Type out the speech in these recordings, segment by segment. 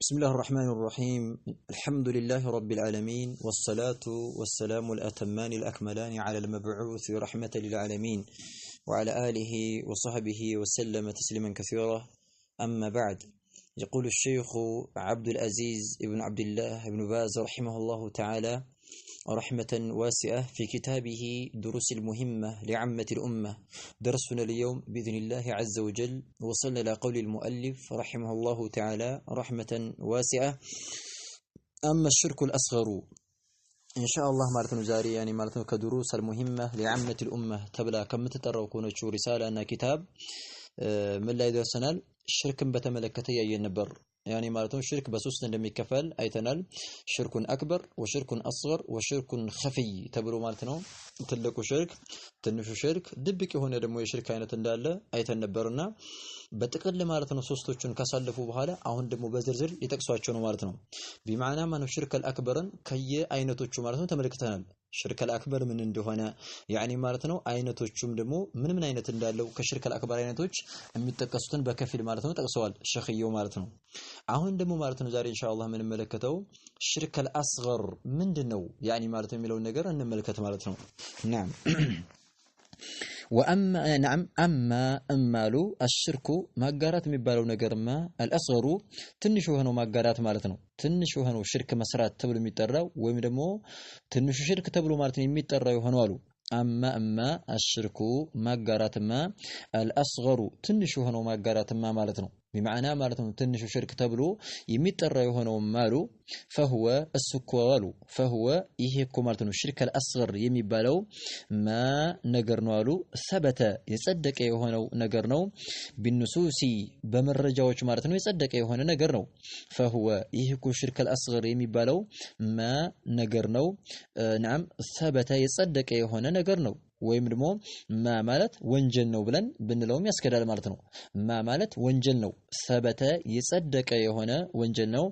بسم الله الرحمن الرحيم. الحمد لله رب العالمين، والصلاة والسلام الأتمان الأكملان على المبعوث رحمة للعالمين وعلى آله وصحبه وسلم تسليما كثيرا. أما بعد، يقول الشيخ عبد العزيز بن عبد الله بن باز رحمه الله تعالى رحمة واسعة في كتابه دروس المهمة لعامة الأمة. درسنا اليوم بإذن الله عز وجل وصلنا إلى قول المؤلف رحمه الله تعالى رحمة واسعة: أما الشرك الأصغر. إن شاء الله مالتنا زاري يعني مالتنا كدروس المهمة لعامة الأمة تبلا كم تترى كونتشو رسالة أن كتاب من لا يدرسنا الشرك بتملكتي ينبر يعني مالتهم شرك بسوسن لم يكفل أيتنال شرك أكبر وشرك أصغر وشرك خفي تبرو مالتنا تلقوا شرك تنشو شرك دبك هنا دمو شرك كائنة دالة أيتنبرنا በጥቅል ማለት ነው። ሶስቶቹን ካሳለፉ በኋላ አሁን ደግሞ በዝርዝር ይጠቅሷቸው ነው ማለት ነው። ቢማዕና ማነው ሽርከል አክበርን ከየአይነቶቹ ማለት ነው ተመልክተናል። ሽርከል አክበር ምን እንደሆነ ያኒ ማለት ነው። አይነቶቹም ደግሞ ምን አይነት እንዳለው ከሽርከል አክበር አይነቶች የሚጠቀሱትን በከፊል ማለት ነው ጠቅሰዋል ሸኺየው ማለት ነው። አሁን ደግሞ ማለት ነው ዛሬ ኢንሻአላህ ምን እንመለከተው ሽርከል አስገር ምንድነው ያኒ ማለት የሚለውን ነገር እንመለከት ማለት ነው። ናም وأما نعم أما له الشرك ما جارات مبالو نجار ما الأصغر تنشوا هنو ما جارات مالتنا تنشوا هنو شرك مسرات تبلو ميترا ويمدمو تنشوا شرك تبلو مالتني ميترا يهنوالو أما الشرك ما جارات ما الأصغر تنشوا هنو ما جارات ما مالتنا بمعنى مالتنا تنشوا شرك تبلو يميترا يهنو مالو فهو السكوالو فهو يهيكو مالتنا الشرك الأصغر يميبالو ما نجرنوالو ثبت يصدق يهونو نجرنو بالنصوص بمرجاوچ مالتنا يصدق يهونه نجرنو فهو يهيكو الشرك الأصغر يميبالو ما نجرنو نعم ثبت يصدق يهونه نجرنو ወይም ደግሞ ማ ማለት ወንጀል ነው ብለን ብንለውም ያስከዳል ማለት ነው። ማ ማለት ወንጀል ነው ሰበተ የጸደቀ የሆነ ወንጀል ነው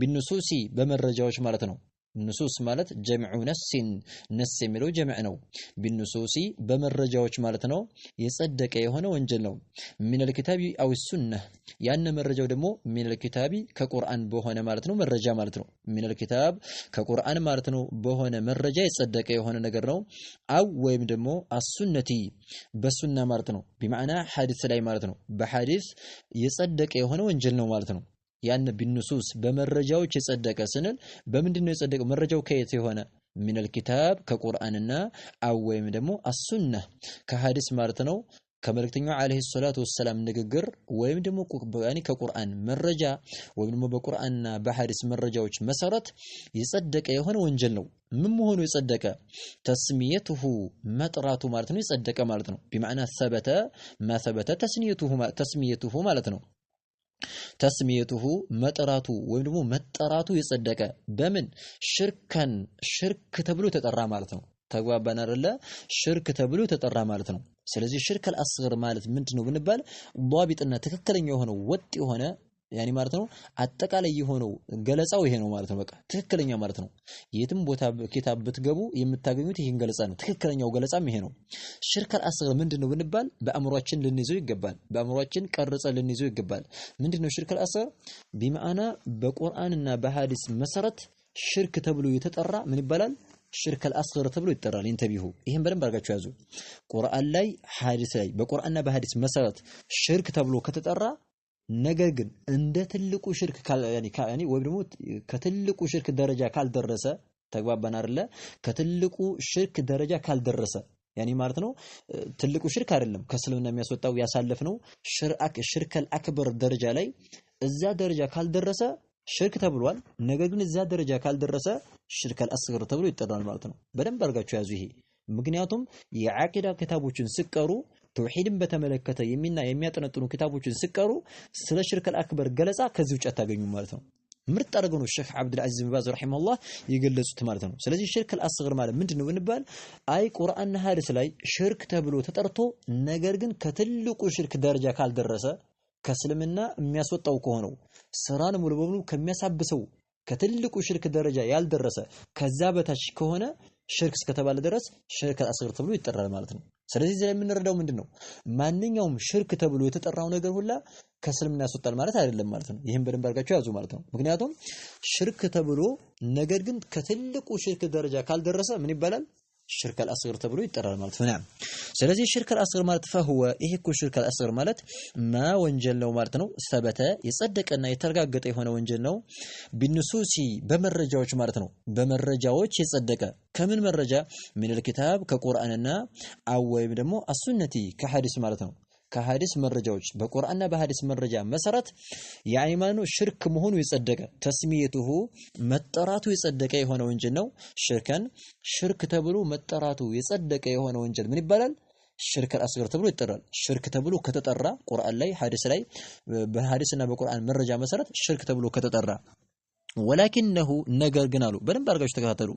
ቢንሱሲ በመረጃዎች ማለት ነው። ንሱስ ማለት ጀምዑ ነስን ነስ የሚለው ጀምዕ ነው። ቢንሱሲ በመረጃዎች ማለት ነው የጸደቀ የሆነ ወንጀል ነው። ሚነል ኪታቢ አው ሱነህ ያን መረጃው ደግሞ ሚነል ኪታቢ ከቁርአን በሆነ ማለት ነው መረጃ ማለት ነው። ሚነል ኪታብ ከቁርአን ማለት ነው በሆነ መረጃ የጸደቀ የሆነ ነገር ነው። አው ወይም ደግሞ አሱነቲ በሱና ማለት ነው። ቢማዕና ሐዲስ ላይ ማለት ነው። በሐዲስ የጸደቀ የሆነ ወንጀል ነው ማለት ነው። ያን ቢንሱስ በመረጃዎች የጸደቀ ስንል በምንድነው የጸደቀው መረጃው ከየት የሆነ ሚነል ኪታብ ከቁርአንና አው ወይም ደግሞ አሱነህ ከሐዲስ ማለት ነው ከመልእክተኛው አለይሂ ሰላቱ ወሰለም ንግግር ወይም ደግሞ ያኒ ከቁርአን መረጃ ወይም ደግሞ በቁርአንና በሐዲስ መረጃዎች መሰረት የጸደቀ የሆነ ወንጀል ነው። ምን መሆኑ የጸደቀ ተስሚየቱሁ መጥራቱ ማለት ነው የጸደቀ ማለት ነው። ቢማዕና ሰበተ ማ ሰበተ ተስሚየቱሁ ማለት ነው። ተስሚየቱሁ መጥራቱ ወይም ደግሞ መጠራቱ የጸደቀ በምን ሽርከን ሽርክ ተብሎ ተጠራ ማለት ነው። ተግባባን አይደለ? ሽርክ ተብሎ ተጠራ ማለት ነው። ስለዚህ ሽርከል አስገር ማለት ምንድነው ብንባል ዷቢጥና ትክክለኛ የሆነው ወጥ የሆነ ያኒ ማለት ነው አጠቃላይ የሆነው ገለጻው ይሄ ነው ማለት ነው። በቃ ትክክለኛ ማለት ነው። የትም ቦታ ኪታብ ብትገቡ የምታገኙት ይሄን ገለጻ ነው። ትክክለኛው ገለጻም ይሄ ነው። ሽርከል አስገር ምንድነው ብንባል በአእምሮአችን ልንይዘው ይገባል። በአእምሮአችን ቀርጸን ልንይዘው ይገባል። ምንድነው ሽርከል አስገር? ቢማዕና በቁርአንና በሐዲስ መሰረት ሽርክ ተብሎ የተጠራ ምን ይባላል? ሽርከል አስገር ተብሎ ይጠራል። ኢንተቢሁ ይሄን በደንብ አድርጋችሁ ያዙ። ቁርአን ላይ ሐዲስ ላይ በቁርአንና በሐዲስ መሰረት ሽርክ ተብሎ ከተጠራ ነገር ግን እንደ ትልቁ ሽርክ ያኒ ወይም ደግሞ ከትልቁ ሽርክ ደረጃ ካልደረሰ ተግባባን አይደለ? ከትልቁ ሽርክ ደረጃ ካልደረሰ ያኒ ማለት ነው ትልቁ ሽርክ አይደለም ከእስልምና የሚያስወጣው ያሳለፍነው ሽርከል አክበር ደረጃ ላይ እዛ ደረጃ ካልደረሰ ሽርክ ተብሏል። ነገር ግን እዛ ደረጃ ካልደረሰ ሽርከል አስገር ተብሎ ይጠራል ማለት ነው። በደንብ አድርጋችሁ ያዙ ይሄ። ምክንያቱም የዓቂዳ ክታቦችን ሲቀሩ ተውሂድን በተመለከተ የሚያጠነጥኑ ክታቦችን ሲቀሩ ስለ ሽርከል አክበር ገለጻ ከዚህ ውጭ አታገኙም ማለት ነው። ምርጥ አድርገው ነው ሼክ አብዱል አዚዝ ብን ባዝ ረሂመሁላህ የገለጹት ማለት ነው። ስለዚህ ሽርከል አስገር ማለት ምንድነው ብንባል አይ ቁርአንና ሐዲስ ላይ ሽርክ ተብሎ ተጠርቶ ነገር ግን ከትልቁ ሽርክ ደረጃ ካልደረሰ ከእስልምና የሚያስወጣው ከሆነው ስራን ሙሉ በሙሉ ከሚያሳብሰው ከትልቁ ሽርክ ደረጃ ያልደረሰ ከዛ በታች ከሆነ ሽርክ እስከተባለ ድረስ ሽርከል አስገር ተብሎ ይጠራል ማለት ነው። ስለዚህ እዚህ ላይ የምንረዳው ምንድነው ማንኛውም ሽርክ ተብሎ የተጠራው ነገር ሁላ ከእስልምና ያስወጣል ማለት አይደለም ማለት ነው። ይሄን በደንብ አድርጋችሁ ያዙ ማለት ነው። ምክንያቱም ሽርክ ተብሎ ነገር ግን ከትልቁ ሽርክ ደረጃ ካልደረሰ ምን ይባላል? ሽርክ አልአስገር ተብሎ ይጠራል ማለት ነው። ስለዚህ ሽርክ አልአስገር ማለት ፈህወ ይሄ እኮ ሽርክ አልአስገር ማለት ማ ወንጀል ነው ማለት ነው። ሰበተ የጸደቀና የተረጋገጠ የሆነ ወንጀል ነው። ቢንሱሲ በመረጃዎች ማለት ነው። በመረጃዎች የጸደቀ ከምን መረጃ? ሚነል ኪታብ ከቁርአንና አው ወይም ደግሞ አሱነቲ ከሐዲስ ማለት ነው። ከሐዲስ መረጃዎች በቁርአንና በሐዲስ መረጃ መሰረት የሃይማኖት ሽርክ መሆኑ የጸደቀ ተስሚየቱሁ መጠራቱ የጸደቀ የሆነ ወንጀል ነው። ሽርከን ሽርክ ተብሎ መጠራቱ የጸደቀ የሆነ ወንጀል ምን ይባላል? ሽርክ አልአስገር ተብሎ ይጠራል። ሽርክ ተብሎ ከተጠራ ቁርአን ላይ ሐዲስ ላይ በሐዲስና በቁርአን መረጃ መሰረት ሽርክ ተብሎ ከተጠራ ወላኪነሁ ነገር ግን አሉ በደንብ አድርጋችሁ ተከታተሉ።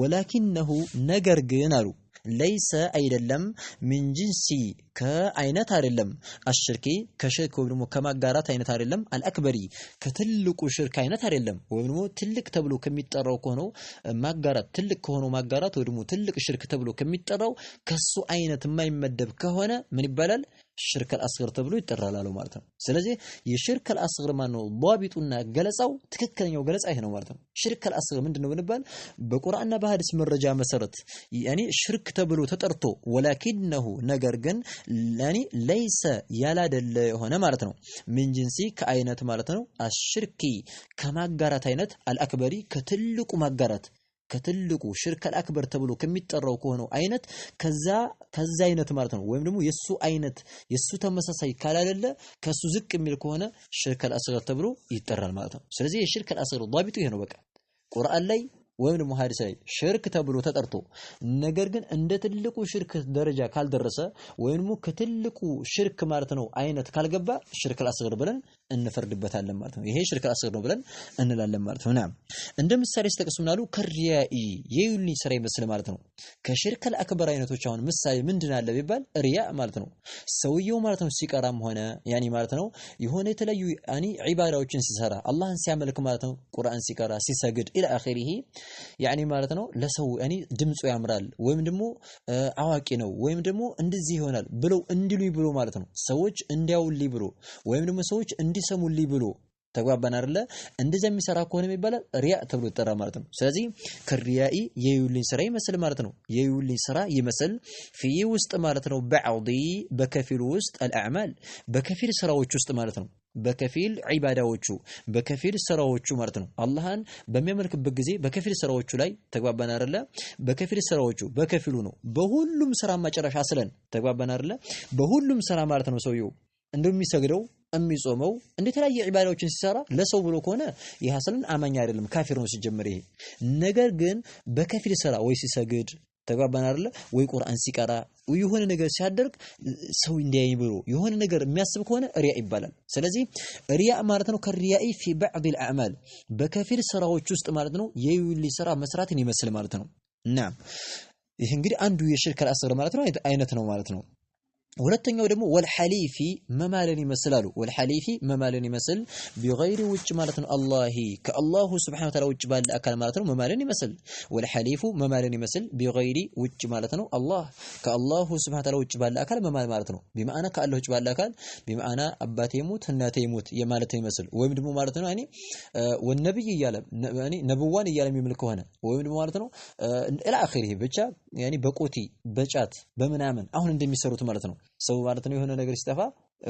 ወላኪነሁ ነገር ግን አሉ ለይሰ አይደለም ምን ጂንሲ ከአይነት አይደለም አሽርኪ ከሽርክ ወይም ደግሞ ከማጋራት አይነት አይደለም አልአክበሪ ከትልቁ ሽርክ አይነት አይደለም ወይም ደግሞ ትልቅ ተብሎ ከሚጠራው ከሆነው ማጋራት ትልቅ ከሆነው ማጋራት ወይም ደግሞ ትልቅ ሽርክ ተብሎ ከሚጠራው ከሱ አይነት የማይመደብ ከሆነ ምን ይባላል? ሽርክ አልአስገር ተብሎ ይጠራል አለው ማለት ነው። ስለዚህ የሽርክ አልአስገር ማነው ዷቢጡና ገለጻው ትክክለኛው ገለጻ ይሄ ነው ማለት ነው። ሽርክ አልአስገር ምንድነው ብንባል በቁርአንና በሐዲስ መረጃ መሰረት ያኒ ሽርክ ተብሎ ተጠርቶ ወላኪነሁ ነገር ግን ያኒ ለይሰ ያላደለ የሆነ ማለት ነው። ምን ጂንሲ ከአይነት ማለት ነው። አሽርኪ ከማጋራት አይነት አልአክበሪ ከትልቁ ማጋራት ከትልቁ ሽርክ አልአክበር ተብሎ ከሚጠራው ከሆነው አይነት ከዛ አይነት ማለት ነው። ወይም ደግሞ የሱ አይነት የሱ ተመሳሳይ ካላደለ ከሱ ዝቅ የሚል ከሆነ ሽርክ አልአስገር ተብሎ ይጠራል ማለት ነው። ስለዚህ የሽርክ አልአስገር ዷቢጡ ይሄ ነው። በቃ ቁርአን ላይ ወይም ደግሞ ሐዲስ ላይ ሽርክ ተብሎ ተጠርቶ ነገር ግን እንደ ትልቁ ሽርክ ደረጃ ካልደረሰ ወይም ደግሞ ከትልቁ ሽርክ ማለት ነው አይነት ካልገባ ሽርክ አልአስገር ብለን እንፈርድበታለን ማለት ነው። ይሄ ሽርክ አልአስገር ነው ብለን እንላለን ማለት ነው። እንደ ምሳሌ ሲጠቅሱ ምናሉ ከሪያኢ የዩልኝ ስራ ይመስል ማለት ነው። ከሽርክ አልአክበር አይነቶች አሁን ምሳሌ ምንድን አለ ቢባል ሪያ ማለት ነው። ሰውየው ማለት ነው ሲቀራም ሆነ ያኒ ማለት ነው የሆነ የተለያዩ ያኒ ዒባዳዎችን ሲሰራ አላህን ሲያመልክ ማለት ነው ቁርአን ሲቀራ ሲሰግድ ኢላ አኺሪሂ ያኒ ማለት ነው ለሰው ያኒ ድምጹ ያምራል ወይም ደግሞ አዋቂ ነው ወይም ደግሞ እንደዚህ ይሆናል ብለው እንዲሉኝ ብሎ ማለት ነው ሰዎች እንዲያውልኝ ብሎ ወይም ደግሞ ሰዎች እንዲሰሙልኝ ብሎ ተግባባን አይደለ? እንደዚህ የሚሰራ ከሆነ የሚባለው ሪያ ተብሎ ይጠራ ማለት ነው። ስለዚህ ከሪያኢ የዩልኝ ስራ ይመስል ማለት ነው። የዩልኝ ስራ ይመስል ፊ ውስጥ ማለት ነው በዐዲ በከፊል ውስጥ አልአዕማል በከፊል ስራዎች ውስጥ ማለት ነው። በከፊል ዒባዳዎቹ በከፊል ስራዎቹ ማለት ነው። አላህን በሚያመልክበት ጊዜ በከፊል ስራዎቹ ላይ ተግባባን አይደለ? በከፊል ስራዎቹ በከፊሉ ነው። በሁሉም ስራ መጨረሻ አስለን ተግባባን አይደለ? በሁሉም ስራ ማለት ነው ሰውየው እንደሚሰግደው የሚጾመው እንደ ተለያየ ዒባዳዎችን ሲሰራ ለሰው ብሎ ከሆነ ይህ አስለን አማኝ አይደለም ካፊር ነው ሲጀመር። ይሄ ነገር ግን በከፊል ስራ ወይ ሲሰግድ ተግባባን አይደለ? ወይ ቁርአን ሲቀራ ወይ የሆነ ነገር ሲያደርግ ሰው እንዲያይ ብሎ የሆነ ነገር የሚያስብ ከሆነ ሪያ ይባላል። ስለዚህ ሪያ ማለት ነው ከሪያኢ ፊ بعض الاعمال በከፊል ስራዎች ውስጥ ማለት ነው የዩሊ ስራ መስራትን ይመስል ማለት ነው። እና ይሄ እንግዲህ አንዱ የሽርክ አልአስገር ማለት ነው አይነት ነው ማለት ነው። ሁለተኛው ደግሞ ወልሐሊፊ መማለን ይመስላሉ። ወልሐሊፊ መማለን ይመስል ቢገይሪ ውጭ ማለት ነው አላሂ ከአላሁ ሱብሓነሁ ወተዓላ ውጭ ባለ አካል ማለት ነው መማለን ይመስል። ወልሐሊፉ መማለን ይመስል ቢገይሪ ውጭ ማለት ነው አላህ ከአላሁ ሱብሓነሁ ወተዓላ ውጭ ባለ አካል መማል ማለት ነው። ቢማዕና ከአላህ ውጭ ባለ አካል ቢማዕና አባቴ ይሙት እናቴ ይሙት የማለት ይመስል ወይም ደግሞ ማለት ነው ያኒ ወነብይ እያለ ያኒ ነብዋን እያለ የሚምል ከሆነ ወይም ደግሞ ማለት ነው ኢላ አኺሪሂ ብቻ ያኒ በቆቲ በጫት በምናምን አሁን እንደሚሰሩት ማለት ነው ሰው ማለት ነው የሆነ ነገር ሲጠፋ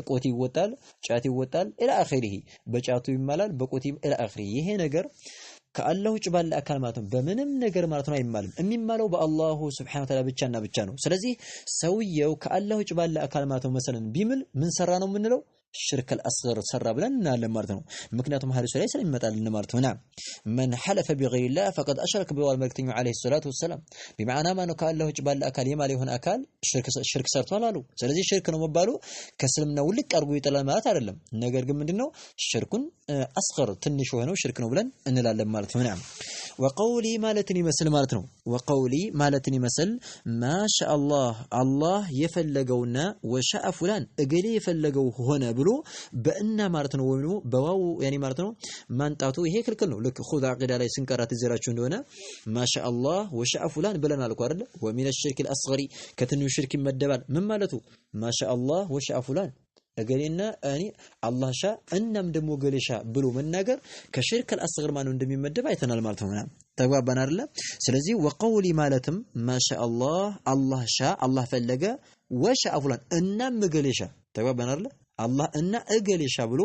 ቆቲ ይወጣል ጫት ይወጣል ኢላ አኺሪሂ በጫቱ ይማላል በቆቲ ኢላ አኺሪሂ ይሄ ነገር ከአላህ ውጭ ባለ አካል ማለት ነው በምንም ነገር ማለት ነው አይማልም። የሚማለው በአላሁ ሱብሓነሁ ወተዓላ ብቻና ብቻ ነው። ስለዚህ ሰውየው ከአላህ ውጭ ባለ አካል ማለት ነው መሰለን ቢምል ምን ሰራ ነው የምንለው? ሽርክ አልአስገር ሰራ ብለን እናለን ማለት ነው። ምክንያቱም ሐዲሱ ላይ ስለሚመጣልን ማለት ነው። መን ሐለፈ ቢገይሪላህ ፈቀድ አሽረከ ቢዋል መልክተኛው ዐለይሂ ሰላቱ ወሰላም ቢማዕና ማነው ከአላህ ውጭ ባለ አካል የማለ የሆነ አካል ሽርክ ሰርቷል አሉ። ስለዚህ ሽርክ ነው መባሉ ከእስልምና ውልቅ አድርጎ ይጥላል ማለት አይደለም። ነገር ግን ምንድነው ሽርኩን አስገር ትንሽ የሆነው ሽርክ ነው ብለን እንላለን ማለት ነው። ወቀውሊ ማለትን ይመስል ማለት ነው። ወቀውሊ ማለትን ይመስል ማሻአላህ አላህ የፈለገውና ወሻአ ፉላን እገሌ የፈለገው ሆነ ብሎ በእና ማለት ነው ወይም ደግሞ በዋው ያኒ ማለት ነው ማንጣቱ ይሄ ክልክል ነው። ልክ ኹዝ አቂዳ ላይ ስንቀራት ይዘራችሁ እንደሆነ ማሻአላህ ወሻአ ፉላን ብለናል እኮ አይደል? ወሚነ ሽርክ አልአስገሪ ከትንሹ ሽርክ ይመደባል። ምን ማለቱ ማሻአላህ ወሻአ ፉላን እገሌና እኔ አላህ ሻ እናም ደግሞ እገሌ ሻ ብሎ መናገር ከሽርክ አልአስገር ማነው እንደሚመደብ አይተናል ማለት ነው። ተግባባን አይደል? ስለዚህ ወቀውሊ ማለትም ማሻአላህ አላህ ሻ አላህ ፈለገ ወሻአ ፉላን እናም እገሌ ሻ ተግባባን አይደል? አላህ እና እገሌ ሻ ብሎ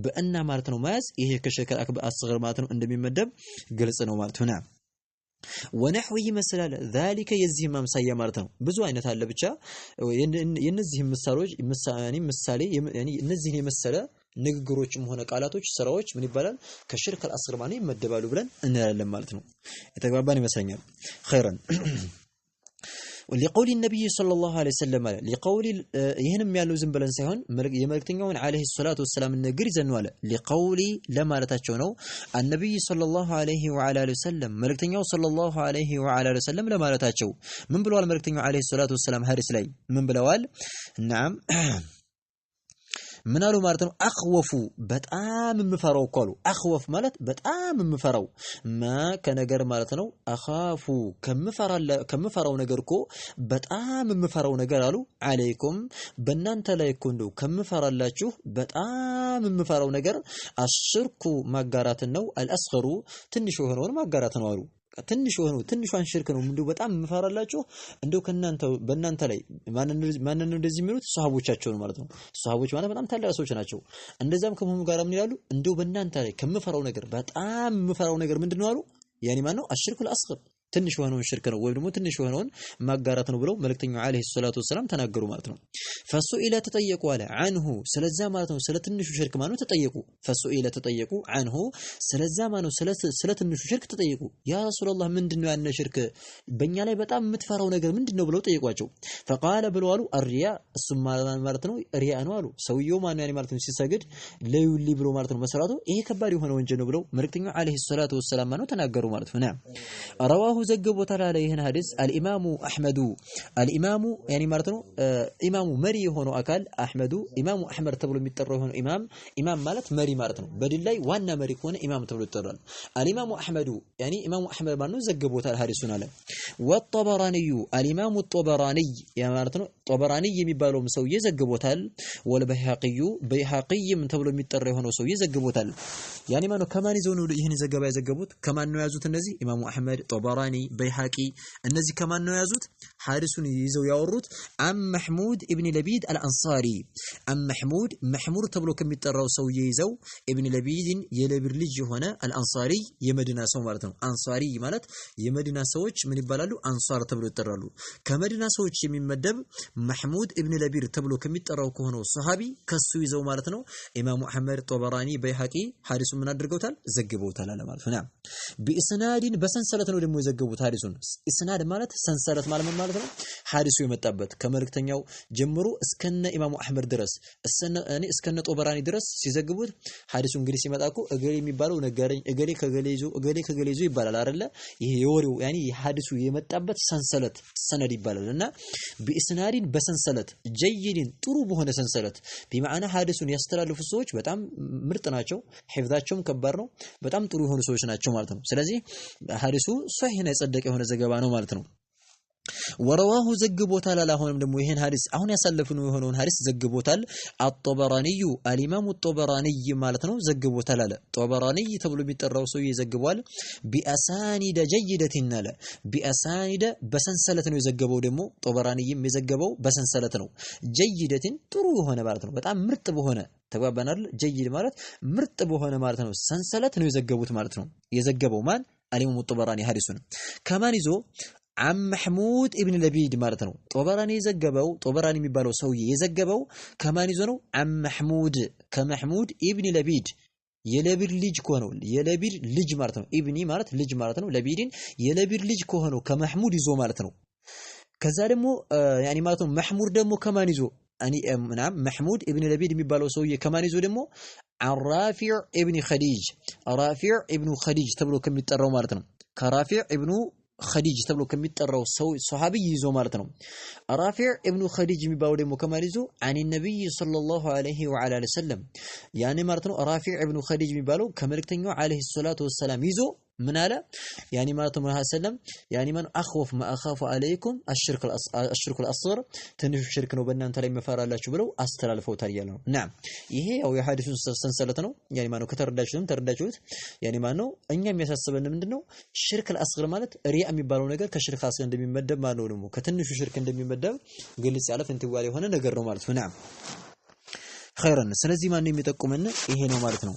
በእና ማለት ነው መያዝ ይሄ ከሽርክ አልአስገር ማለት ነው እንደሚመደብ ግልጽ ነው ማለት ነው። ወነህዊ ይመስላል ذلك የዚህ ማምሳያ ማለት ነው። ብዙ አይነት አለ ብቻ የነዚህ ምሳሌዎች ምሳሌ ያኒ እነዚህ የመሰለ ንግግሮችም ሆነ ቃላቶች ስራዎች ምን ይባላል ከሽርክ አልአስገር ማለት ይመደባሉ ብለን እንላለን ማለት ነው። የተግባባን ይመስለኛል። ኸይረን ولقول النبي صلى الله عليه وسلم لقول ይሄንም ያለው ዝም ብለን ሳይሆን የመልእክተኛውን አለይሂ ሰላቱ ወሰለም ንግግር ይዘን ነው አለ لقول ለማለታቸው ነው። النبي صلى الله عليه وعلى اله وسلم መልእክተኛው صلى الله عليه وعلى اله وسلم ለማለታቸው ምን ብለዋል? መልእክተኛው አለይሂ ሰላቱ ወሰለም ሐዲስ ላይ ምን ብለዋል? نعم ምን አሉ ማለት ነው? አኽወፉ በጣም የምፈራው እኮ አሉ። አኽወፍ ማለት በጣም የምፈራው ማ ከነገር ማለት ነው። አኻፉ ከምፈራው ነገር እኮ በጣም የምፈራው ነገር አሉ። አለይኩም በእናንተ ላይ እኮ እንደው ከምፈራላችሁ በጣም የምፈራው ነገር አሽርኩ ማጋራትን ነው። አልአስገሩ ትንሽ የሆነውን ማጋራት ነው አሉ። ትንሽ የሆነው ትንሿን ሽርክ ነው እንደው በጣም የምፈራላችሁ እንደው በእናንተ ላይ ማንን ነው እንደዚህ የሚሉት? ሱሐቦቻቸው ነው ማለት ነው። ሱሐቦች ማለት በጣም ታላቅ ሰዎች ናቸው። እንደዛም ከመሆኑ ጋር ምን ይላሉ? እንደው በእናንተ ላይ ከምፈራው ነገር በጣም የምፈራው ነገር ምንድነው አሉ? ያኒ ማን ነው? አሽርኩል አስገር ትንሽ የሆነውን ሽርክ ነው ወይም ደግሞ ትንሽ የሆነውን ማጋራት ነው ብለው መልእክተኛው አለይሂ ሰላቱ ወሰለም ተናገሩ ማለት ነው። ፈሱኢለ ተጠየቁ አለ አንሁ ስለዛ ማለት ነው ስለ ትንሹ ሽርክ ማለት ነው ተጠየቁ። ፈሱኢለ ተጠየቁ አንሁ ስለዛ ማለት ነው ስለ ትንሹ ሽርክ ተጠየቁ። ያ ረሱላህ ምንድነው ያነ ሽርክ በእኛ ላይ በጣም የምትፈራው ነገር ምንድነው ብለው ጠየቋቸው። ፈቃለ ብለው አሉ አርያ እሱም ማለት ነው ሪያ ነው አሉ። ሰውየው ማን ያኔ ማለት ነው ሲሰግድ ለዩሊ ብሎ ማለት ነው መስራቱ ይሄ ከባድ የሆነ ወንጀል ነው ብለው መልእክተኛው አለይሂ ሰላቱ ወሰለም ማለት ነው ተናገሩ ማለት ነው። ረዋሁ ዘግቦታል አለ ይሄን ሐዲስ አልኢማሙ አህመዱ አልኢማሙ ያኒ ማለት ነው ኢማሙ መሪ የሆነው አካል አህመዱ ኢማሙ አህመድ ተብሎ የሚጠራው የሆነው ኢማም ማለት መሪ ማለት ነው። በዲን ላይ ዋና መሪ ከሆነ ኢማም ተብሎ ይጠራል። አልኢማሙ አህመዱ ያኒ ኢማሙ አህመድ ማለት ነው ዘግቦታል ሐዲሱን አለ። ወጠበራኒዩ አልኢማሙ ጠበራኒ ያ ማለት ነው ጠበራኒ የሚባለውም ሰው ይዘግቦታል። ወልበይሃቂዩ በይሃቂይም ተብሎ የሚጠራው የሆነው ሰው ይዘግቦታል። ያኒ ማለት ነው ከማን ይዘው ነው ይሄን ዘገባ ያዘገቡት? ከማን ነው ያዙት? እነዚህ ኢማሙ አህመድ ጠበራኒ በይሃቂ እነዚህ ከማን ነው ያዙት? ሐዲሱን ይዘው ያወሩት አም መህሙድ ኢብኑ ለቢድ አልአንሳሪ አም መህሙድ ተብሎ ከሚጠራው ሰው ይዘው ኢብኑ ለቢድን የለቢድ ልጅ የሆነ አልአንሳሪ የመዲና ሰው ማለት ነው። አንሳሪ ማለት የመዲና ሰዎች ምን ይባላሉ? አንሳር ተብሎ ይጠራሉ። ከመዲና ሰዎች የሚመደብ መህሙድ ኢብኑ ለቢድ ተብሎ ከሚጠራው ከሆነው ሱሐቢ ከሱ ይዘው ማለት ነው ኢማሙ አህመድ ጠበራኒ በይሃቂ ሐዲሱን ምን አድርገውታል? ዘግበውታል አለ ማለት ነው። ቢኢስናዲን በሰንሰለት ነው ደግሞ የዘገቡት ሐዲሱን። ኢስናድ ማለት ሰንሰለት ማለት ነው። ሐዲሱ የመጣበት ከመልእክተኛው ጀምሮ እስከነ ኢማሙ አህመድ ድረስ እስከነ ጠበራኒ ድረስ ሲዘግቡት ሐዲሱ እንግዲህ ሲመጣ እኮ እገሌ የሚባለው ነገረኝ እገሌ ከገሌ ይዞ ይባላል አይደለ? ይሄ የወሬው ያኒ ሐዲሱ የመጣበት ሰንሰለት ሰነድ ይባላልና ቢኢስናዲን በሰንሰለት ጀይዲን ጥሩ በሆነ ሰንሰለት በማዕና ሐዲሱን ያስተላልፉ ሰዎች በጣም ምርጥ ናቸው። ሒፍዛቸውም ከባድ ነው። በጣም ጥሩ የሆኑ ሰዎች ናቸው ማለት ነው። ስለዚህ ሐዲሱ ሶሒህ ነው የጸደቀ የሆነ ዘገባ ነው ማለት ነው። ወረዋሁ ዘግቦታል አሁንም ደግሞ ይሄን ሐዲስ አሁን ያሳለፍነው የሆነውን ሐዲስ ዘግቦታል አጠበራኒዩ አልኢማሙ ጠበራኒ ማለት ነው ዘግቦታል አለ። ጠበራኒ ተብሎ የሚጠራው ሰው ይዘግባል። ቢአሳኒደ ጀይደቲን አለ። ቢአሳኒደ በሰንሰለት ነው የዘገበው። ደግሞ ጠበራኒም የዘገበው በሰንሰለት ነው። ጀይደቲን ጥሩ የሆነ ማለት ነው። በጣም ምርጥ በሆነ ተግባባናል። ጀይድ ማለት ምርጥ በሆነ ማለት ነው። ሰንሰለት ነው የዘገቡት ማለት ነው። የዘገበው ማን? አልኢማሙ ጠበራኒ ሐዲሱን ከማን ይዞ አም መህሙድ ኢብኑ ለቢድ ማለት ነው። ጠበራኒ የዘገበው ጠበራኒ የሚባለው ሰውዬ የዘገበው ከማን ይዞ ነው? አም መህሙድ ከመህሙድ ኢብኑ ለቢድ የለቢድ ልጅ ከሆነው የለቢድ ልጅ ማለት ነው። ኢብኒ ማለት ልጅ ማለት ነው። ለቢድን የለቢድ ልጅ ከሆነው ከመህሙድ ይዞ ማለት ነው። ከዛ ደግሞ ያኒ ማለት ነው መህሙድ ደግሞ ከማን ይዞ ምናም መህሙድ ኢብኑ ለቢድ የሚባለው ሰውዬ ከማን ይዞ ደግሞ ራፊዕ ኢብኑ ኸዲጅ ራፊዕ ኢብኑ ኸዲጅ ተብሎ ከሚጠራው ማለት ነው። ከራፊዕ ኢብኑ ኸዲጅ ተብሎ ከሚጠራው ሰው ሱሐቢ ይዞ ማለት ነው። ራፊዕ ኢብኑ ኸዲጅ የሚባለው ደግሞ ከማን ይዞ አን ነብይ ሰለላሁ ዐለይሂ ወዐላ ወሰለም ያኔ ማለት ነው። ራፊዕ ኢብኑ ኸዲጅ የሚባለው ከመልእክተኛው ዐለይሂ ሰላቱ ወሰላም ይዞ ምን አለ ያኔ ማለት ነው ሰለም ያኔ ማን አኽወፍ ማ አኻፉ ዐለይኩም አሽርኩል አስገር ትንሹ ሽርክ ነው በእናንተ ላይ መፈራላችሁ ብለው አስተላልፈውታል ያለ ነው። ናም ይሄ ያው የሐዲሱን ሰንሰለት ነው። ያኔ ማን ነው ከተረዳችሁት ያኔ ማን ነው እኛ የሚያሳስበን ምንድነው ሽርክ አስገር ማለት ሪያ የሚባለው ነገር ከሽርክ አስገር እንደሚመደብ ማለት ነው። ደግሞ ከትንሹ ሽርክ እንደሚመደብ ግልጽ ያለ ፍንትዋል የሆነ ነገር ነው ማለት ነው። ናም ኸይረን ስለዚህ ማን ነው የሚጠቁመን ይሄ ነው ማለት ነው።